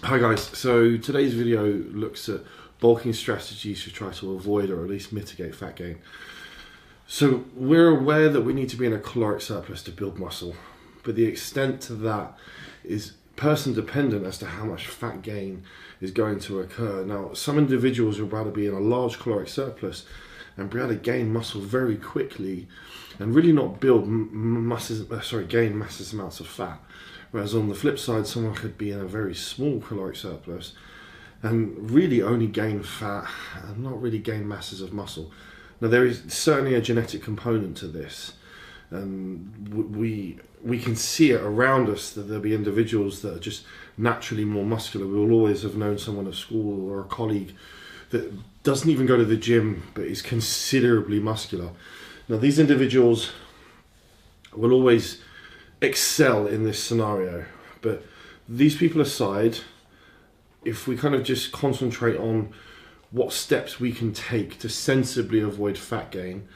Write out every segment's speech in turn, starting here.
Hi guys, so today's video looks at bulking strategies to try to avoid or at least mitigate fat gain. So we're aware that we need to be in a caloric surplus to build muscle, but the extent to that is person dependent as to how much fat gain is going to occur. Now, some individuals will rather be in a large caloric surplus and be able to gain muscle very quickly and really not build gain massive amounts of fat. Whereas on the flip side, someone could be in a very small caloric surplus and really only gain fat and not really gain masses of muscle. Now, there is certainly a genetic component to this, and we can see it around us that there'll be individuals that are just naturally more muscular. We will always have known someone at school or a colleague that doesn't even go to the gym but is considerably muscular. Now, these individuals will always excel in this scenario, but these people aside, if we kind of just concentrate on what steps we can take to sensibly avoid fat gain,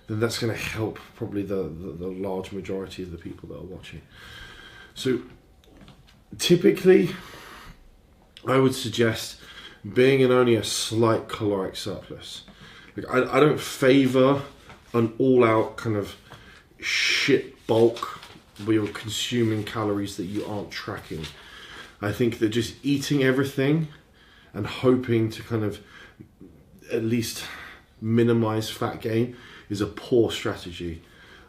then that's going to help probably the large majority of the people that are watching. So typically I would suggest being in only a slight caloric surplus. I don't favor an all-out kind of shit bulk where you're consuming calories that you aren't tracking. I think that just eating everything and hoping to kind of at least minimize fat gain is a poor strategy.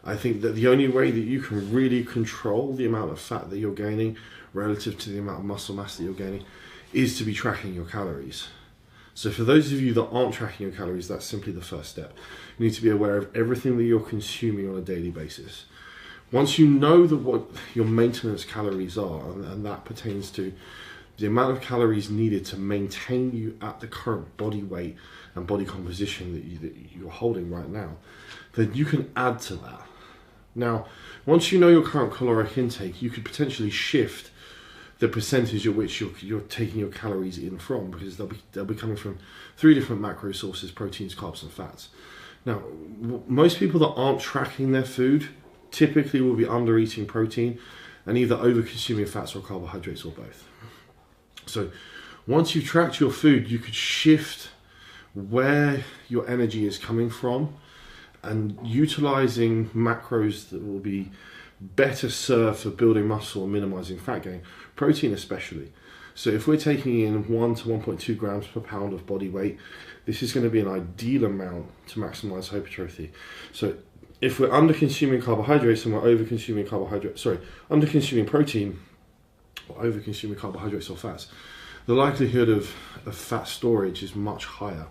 I think that the only way that you can really control the amount of fat that you're gaining relative to the amount of muscle mass that you're gaining is to be tracking your calories. So for those of you that aren't tracking your calories, that's simply the first step. You need to be aware of everything that you're consuming on a daily basis. Once you know what your maintenance calories are, and that pertains to the amount of calories needed to maintain you at the current body weight and body composition that you're holding right now, then you can add to that. Now, once you know your current caloric intake, you could potentially shift the percentage at which you're taking your calories in from, because they'll be coming from 3 different macro sources: proteins, carbs, and fats. Now, most people that aren't tracking their food typically will be under eating protein and either over consuming fats or carbohydrates or both. So once you've tracked your food, you could shift where your energy is coming from and utilizing macros that will be better served for building muscle and minimizing fat gain, protein especially. So if we're taking in 1 to 1.2 grams per pound of body weight, this is going to be an ideal amount to maximize hypertrophy. So if we're under consuming carbohydrates and we're over consuming under consuming protein or over consuming carbohydrates or fats, the likelihood of fat storage is much higher,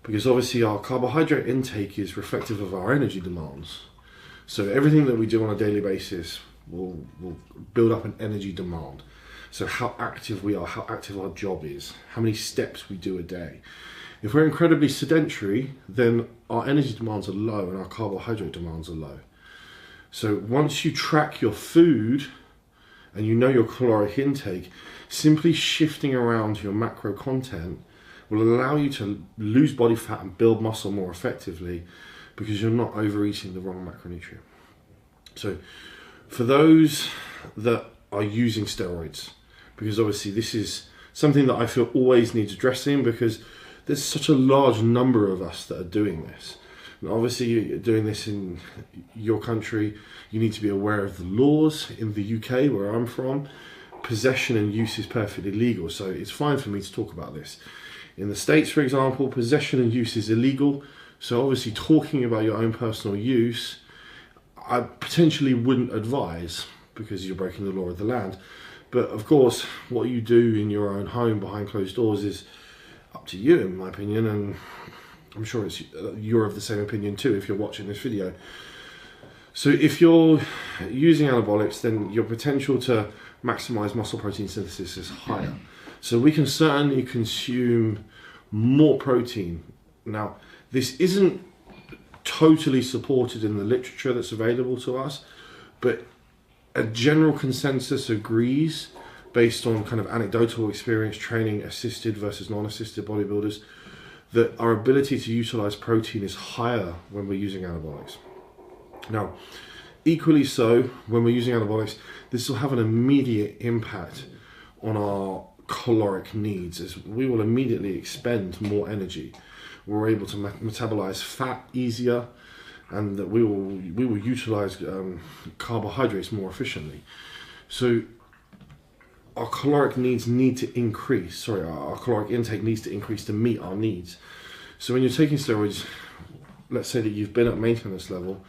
because obviously our carbohydrate intake is reflective of our energy demands. So everything that we do on a daily basis will build up an energy demand. So how active we are, how active our job is, how many steps we do a day. If we're incredibly sedentary, then our energy demands are low and our carbohydrate demands are low. So once you track your food and you know your caloric intake, simply shifting around your macro content will allow you to lose body fat and build muscle more effectively, because you're not overeating the wrong macronutrient. So for those that are using steroids, because obviously this is something that I feel always needs addressing, because there's such a large number of us that are doing this. And obviously you're doing this in your country, you need to be aware of the laws. In the UK, where I'm from, possession and use is perfectly legal, so it's fine for me to talk about this. In the States, for example, possession and use is illegal, so obviously talking about your own personal use, I potentially wouldn't advise, because you're breaking the law of the land. But of course, what you do in your own home behind closed doors is up to you, in my opinion, and I'm sure you're of the same opinion too if you're watching this video. So if you're using anabolics, then your potential to maximize muscle protein synthesis is higher. So we can certainly consume more protein. Now, this isn't totally supported in the literature that's available to us, but a general consensus agrees, based on kind of anecdotal experience training assisted versus non-assisted bodybuilders, that our ability to utilize protein is higher when we're using anabolics. Now, equally so, when we're using anabolics, this will have an immediate impact on our caloric needs is we will immediately expend more energy. We're able to metabolize fat easier, and that we will utilize carbohydrates more efficiently. So our caloric needs need to increase. Sorry, our caloric intake needs to increase to meet our needs. So when you're taking steroids, let's say that you've been at maintenance level,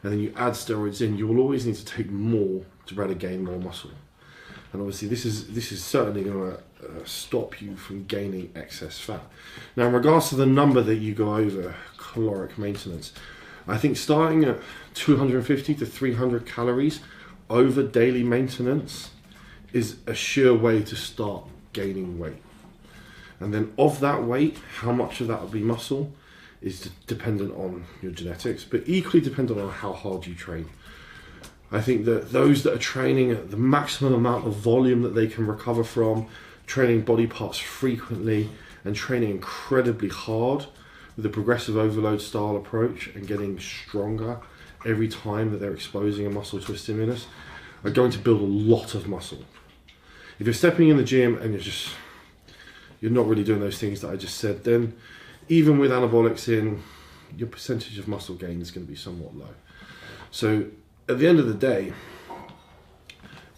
and then you add steroids in, you will always need to take more to be able to gain more muscle. And obviously this is certainly going to stop you from gaining excess fat. Now, in regards to the number that you go over caloric maintenance, I think starting at 250 to 300 calories over daily maintenance is a sure way to start gaining weight. And then of that weight, how much of that will be muscle is dependent on your genetics, but equally dependent on how hard you train. I think that those that are training at the maximum amount of volume that they can recover from, training body parts frequently, and training incredibly hard with a progressive overload style approach and getting stronger every time that they're exposing a muscle to a stimulus, are going to build a lot of muscle. If you're stepping in the gym and you're not really doing those things that I just said, then even with anabolics in, your percentage of muscle gain is going to be somewhat low. So at the end of the day,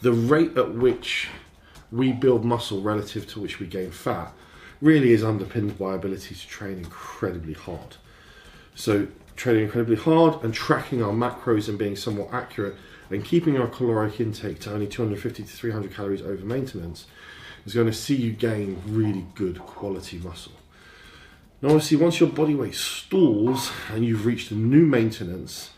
the rate at which we build muscle relative to which we gain fat really is underpinned by our ability to train incredibly hard. So training incredibly hard and tracking our macros and being somewhat accurate and keeping our caloric intake to only 250 to 300 calories over maintenance is going to see you gain really good quality muscle. Now obviously once your body weight stalls and you've reached a new maintenance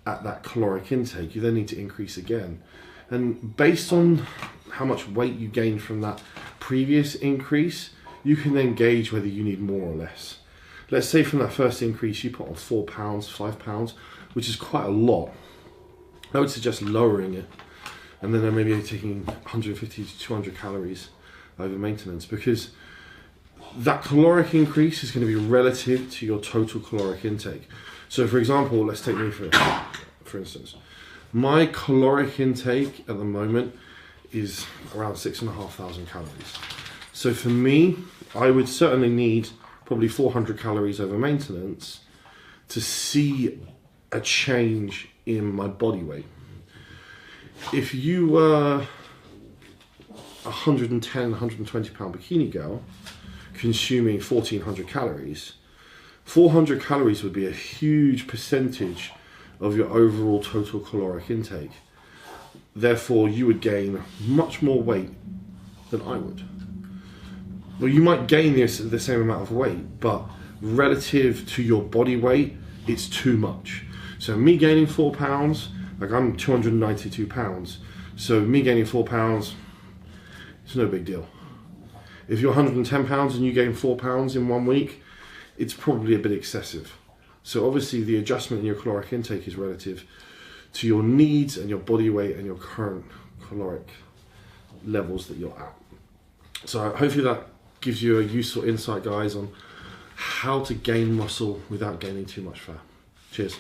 at that caloric intake, you then need to increase again. And based on how much weight you gained from that previous increase, you can then gauge whether you need more or less. Let's say from that first increase you put on 4 pounds, 5 pounds, which is quite a lot. I would suggest lowering it, and then maybe taking 150 to 200 calories over maintenance, because that caloric increase is going to be relative to your total caloric intake. So for example, let's take me for instance. My caloric intake at the moment is around 6,500 calories. So for me, I would certainly need probably 400 calories over maintenance to see a change in my body weight. If you were 110, 120 pound bikini girl consuming 1,400 calories, 400 calories would be a huge percentage of your overall total caloric intake. Therefore, you would gain much more weight than I would. Well, you might gain the same amount of weight, but relative to your body weight, it's too much. So me gaining 4 pounds, like I'm 292 pounds, so me gaining 4 pounds, it's no big deal. If you're 110 pounds and you gain 4 pounds in 1 week, it's probably a bit excessive. So obviously the adjustment in your caloric intake is relative to your needs and your body weight and your current caloric levels that you're at. So hopefully that gives you a useful insight, guys, on how to gain muscle without gaining too much fat. Cheers.